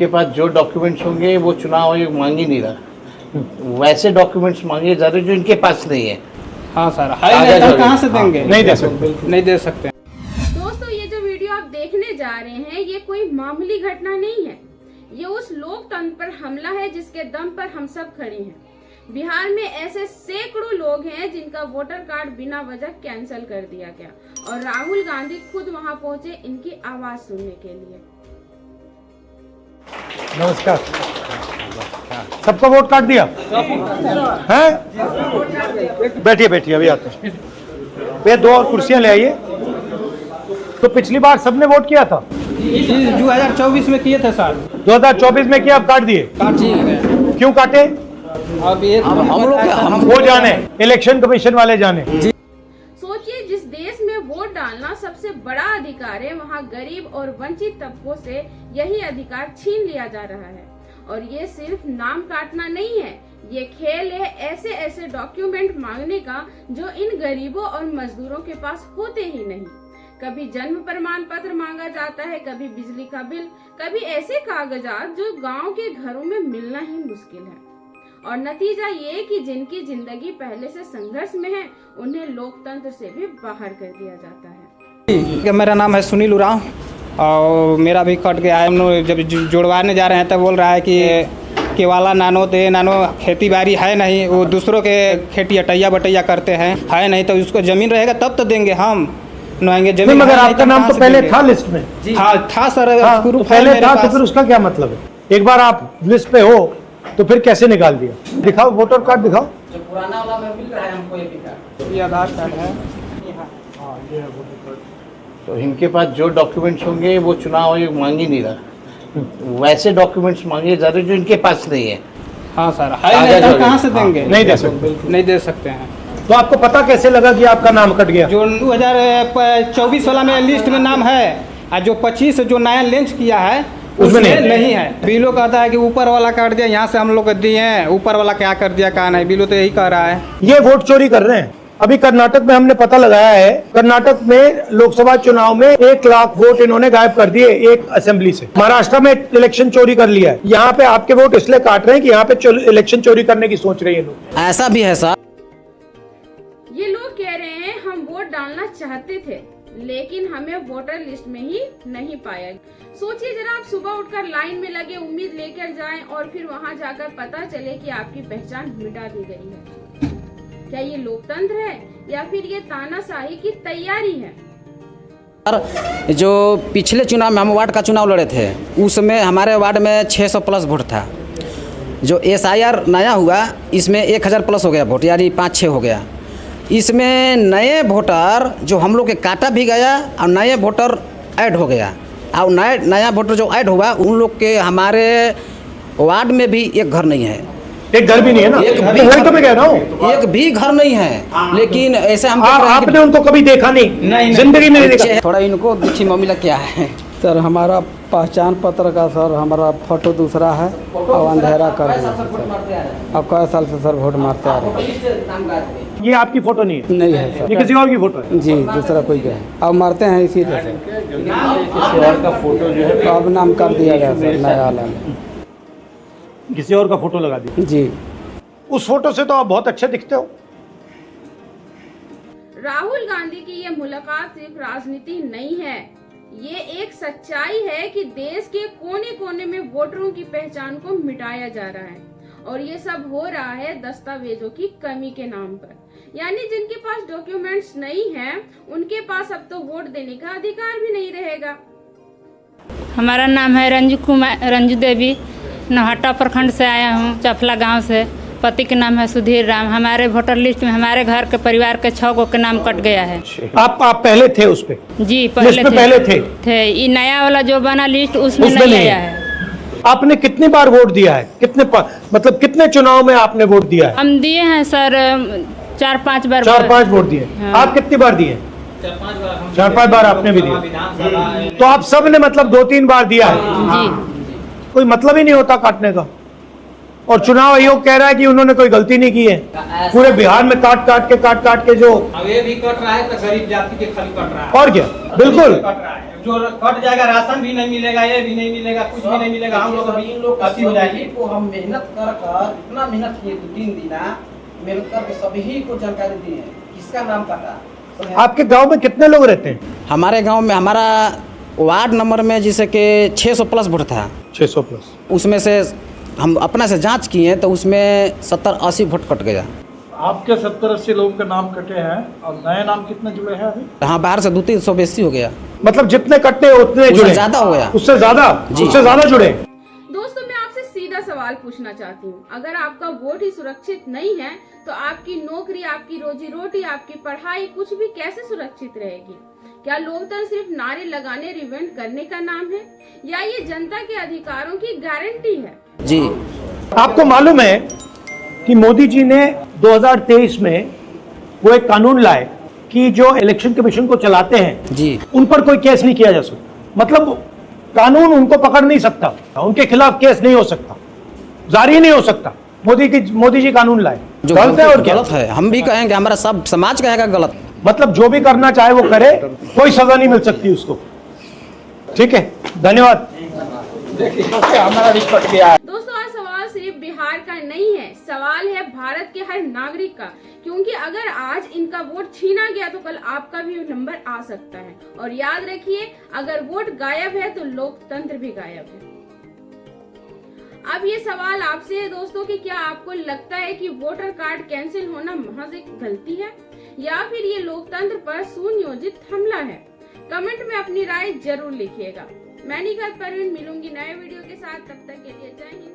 इनके पास जो डॉक्यूमेंट्स होंगे वो चुनाव आयोग मांग ही नहीं रहा, वैसे डॉक्यूमेंट्स मांगे जा रहे जो इनके पास नहीं है। हाँ सर, हाई नहीं तो कहाँ से देंगे? नहीं दे सकते, नहीं दे सकते। दोस्तों, ये जो वीडियो आप देखने जा रहे हैं ये कोई मामूली घटना नहीं है, ये उस लोकतंत्र पर हमला है जिसके दम पर हम सब खड़े हैं। बिहार में ऐसे सैकड़ों लोग हैं जिनका वोटर कार्ड बिना वजह कैंसिल कर दिया गया और राहुल गांधी खुद वहां पहुंचे इनकी आवाज सुनने के लिए। नमस्कार। सबको वोट कार्ड दिया है? बैठिए बैठिए, अभी आते हैं। भैया 2 और कुर्सियां ले आइए। तो पिछली बार सबने वोट किया था? 2024 में किए थे सर। 2024 में किया, अब काट दिए? काट दिए। क्यों काटे? अब ये हम वो जाने, इलेक्शन कमीशन वाले जाने। सोचिए, जिस देश में वोट डालना सबसे बड़ा अधिकार है, वहाँ गरीब और वंचित तबकों से यही अधिकार छीन लिया जा रहा है। और ये सिर्फ नाम काटना नहीं है, ये खेल है ऐसे ऐसे डॉक्यूमेंट मांगने का जो इन गरीबों और मजदूरों के पास होते ही नहीं। कभी जन्म प्रमाण पत्र मांगा जाता है, कभी बिजली का बिल, कभी ऐसे कागजात जो गांव के घरों में मिलना ही मुश्किल है। और नतीजा ये कि जिनकी जिंदगी पहले से संघर्ष में है उन्हें लोकतंत्र से भी बाहर कर दिया जाता है। मेरा नाम है सुनील उरांव और मेरा भी कट गया है। हम लोग जब जुड़वाने जा रहे हैं तब बोल रहा है कि केवाला नानो दे नानो, खेती बाड़ी है नहीं, वो दूसरों के खेती अटैया बटैया करते हैं, है नहीं तो उसको जमीन रहेगा तब तो देंगे हम नहाएंगे जमीन। मगर आपका नाम तो पहले था लिस्ट में? हाँ था सर, तो पहले था तो फिर उसका क्या मतलब है? एक बार आप लिस्ट पे हो तो फिर कैसे निकाल दिया? दिखाओ वोटर कार्ड दिखाओ। जो पुराना वाला में मिल रहा है हमको ये कार्ड, ये आधार कार्ड है। तो इनके पास जो डॉक्यूमेंट्स होंगे वो चुनाव आयोग मांग ही नहीं रहा, वैसे डॉक्यूमेंट्स मांगे जा रहे जो इनके पास नहीं है। हाँ सर, हाई नहीं तो कहाँ से देंगे? नहीं दे सकते, नहीं दे सकते हैं। तो आपको पता कैसे लगा कि आपका नाम कट गया? जो 2024 वाला में लिस्ट में नाम है और जो 25 जो नया लॉन्च किया है उसमें नहीं है। बिलो कहता है कि ऊपर वाला काट दिया, यहाँ से हम लोग दिए हैं, ऊपर वाला क्या कर दिया कहा नहीं, बिलो तो यही कह रहा है। ये वोट चोरी कर रहे हैं। अभी कर्नाटक में हमने पता लगाया है, कर्नाटक में लोकसभा चुनाव में 1 लाख वोट इन्होंने गायब कर दिए एक असेंबली से। महाराष्ट्र में इलेक्शन चोरी कर लिया है। यहाँ पे आपके वोट इसलिए काट रहे हैं कि यहाँ पे इलेक्शन चोरी करने की सोच रहे हैं लोग। ऐसा भी है सर। ये लोग कह रहे हैं हम वोट डालना चाहते थे लेकिन हमें वोटर लिस्ट में ही नहीं पाया। सोचिए जरा, आप सुबह उठकर लाइन में लगे उम्मीद लेकर जाएं और फिर वहां जाकर पता चले कि आपकी पहचान मिटा दी गई है। क्या ये लोकतंत्र है या फिर ये तानाशाही की तैयारी है? सर, जो पिछले चुनाव में हम वार्ड का चुनाव लड़े थे उसमें हमारे वार्ड में 600 प्लस वोट था। जो SIR नया हुआ इसमें 1000 प्लस हो गया वोट, यानी 5-6 हो गया। इसमें नए वोटर जो हम लोग के काटा भी गया और नए वोटर ऐड हो गया और नया वोटर जो ऐड हुआ उन लोग के हमारे वार्ड में भी एक घर नहीं है। एक घर भी नहीं है ना? वही तो मैं कह रहा हूँ, एक भी घर नहीं है। लेकिन ऐसे हम आपने उनको कभी देखा नहीं, जिंदगी में नहीं देखा। थोड़ा इनको देखिए मामला क्या है। सर हमारा पहचान पत्र का सर हमारा फोटो दूसरा है और अंधेरा कर दिया सर। अब कई साल से सर वोट मारते आ रहे हैं। ये आपकी फोटो नहीं है? नहीं है सर, ये किसी और की फोटो है? जी दूसरा कोई क्या है। अब मारते हैं इसी तरह से। किसी और का फोटो जो है तो अब नाम कर दिया गया सर नया वाला में। किसी और का फोटो लगा दिया? जी। उस फोटो से तो आप बहुत अच्छे दिखते हो। राहुल गांधी की ये मुलाकात सिर्फ राजनीति नहीं है, ये एक सच्चाई है कि देश के कोने कोने में वोटरों की पहचान को मिटाया जा रहा है और ये सब हो रहा है दस्तावेजों की कमी के नाम पर। यानी जिनके पास डॉक्यूमेंट्स नहीं हैं, उनके पास अब तो वोट देने का अधिकार भी नहीं रहेगा। हमारा नाम है रंजू देवी, नौहट्टा प्रखंड से आया हूँ, चफला गांव से। पति के नाम है सुधीर राम। हमारे वोटर लिस्ट में हमारे घर के परिवार के 6 गो के नाम कट गया है। आप पहले थे उस पे? जी पहले थे। ये नया वाला जो बना लिस्ट उसमें नहीं आया है। आपने कितनी बार वोट दिया है? मतलब कितने चुनाव में आपने वोट दिया है? हम दिए हैं सर 4-5 बार। 4-5 वोट दिए। हाँ। आप कितनी बार दिए? 4-5 बार आपने भी दिया। तो आप सब ने मतलब 2-3 बार दिया है? जी। कोई मतलब ही नहीं होता काटने का। और चुनाव आयोग कह रहा है कि उन्होंने कोई गलती नहीं की है। पूरे बिहार में काट काट के जो अब ये भी कट रहा है तो गरीब जाति के खाली कट रहा है। और क्या, बिल्कुल जो कट जाएगा, राशन भी नहीं मिलेगा, ये भी नहीं मिलेगा, कुछ भी नहीं मिलेगा, हम लोग इन लोग अति हो जाएगी। को हम मेहनत कर इतना मेहनत किए 2-3 दिन मेहनत करके सभी को जानकारी दी है, किसका नाम काटा। आपके गांव में कितने लोग रहते हैं? हमारे गांव में हमारा वार्ड नंबर में जैसे कि 600 प्लस वोट था, 600 प्लस। उसमें से हम अपना से जांच किए तो उसमें 70-80 वोट कट गया। आपके 70-80 लोगों के नाम कटे हैं और नए नाम कितने जुड़े हैं अभी? हाँ, बाहर से 200-300 बेसी हो गया, मतलब जितने कटने उतने उससे जुड़े? ज्यादा हो गया, उससे ज्यादा? जी। उससे ज्यादा जुड़े? दोस्तों, मैं आपसे सीधा सवाल पूछना चाहती हूँ, अगर आपका वोट ही सुरक्षित नहीं है तो आपकी नौकरी, आपकी रोजी रोटी, आपकी पढ़ाई कुछ भी कैसे सुरक्षित रहेगी? क्या लोकतंत्र सिर्फ नारे लगाने, रिवेंट करने का नाम है, या ये जनता के अधिकारों की गारंटी है? जी। आपको मालूम है कि मोदी जी ने 2023 में वो एक कानून लाए कि जो इलेक्शन कमीशन को चलाते हैं जी, उन पर कोई केस नहीं किया जा सकता। मतलब कानून उनको पकड़ नहीं सकता, उनके खिलाफ केस नहीं हो सकता, जारी नहीं हो सकता। मोदी जी कानून लाए, जो गलत है और क्या? गलत है, हम भी कहेंगे, हमारा सब समाज कहेगा गलत। मतलब जो भी करना चाहे वो करे, कोई सजा नहीं मिल सकती उसको। ठीक है, धन्यवाद। दोस्तों, आज सवाल सिर्फ बिहार का नहीं है, सवाल है भारत के हर नागरिक का, क्योंकि अगर आज इनका वोट छीना गया तो कल आपका भी नंबर आ सकता है। और याद रखिए, अगर वोट गायब है तो लोकतंत्र भी गायब है। अब ये सवाल आपसे है दोस्तों कि क्या आपको लगता है कि वोटर कार्ड कैंसिल होना महज एक गलती है, या फिर ये लोकतंत्र पर सुनियोजित हमला है? कमेंट में अपनी राय जरूर लिखिएगा। मैं निखत परवीन मिलूंगी नए वीडियो के साथ, तब तक के लिए जय हिंद।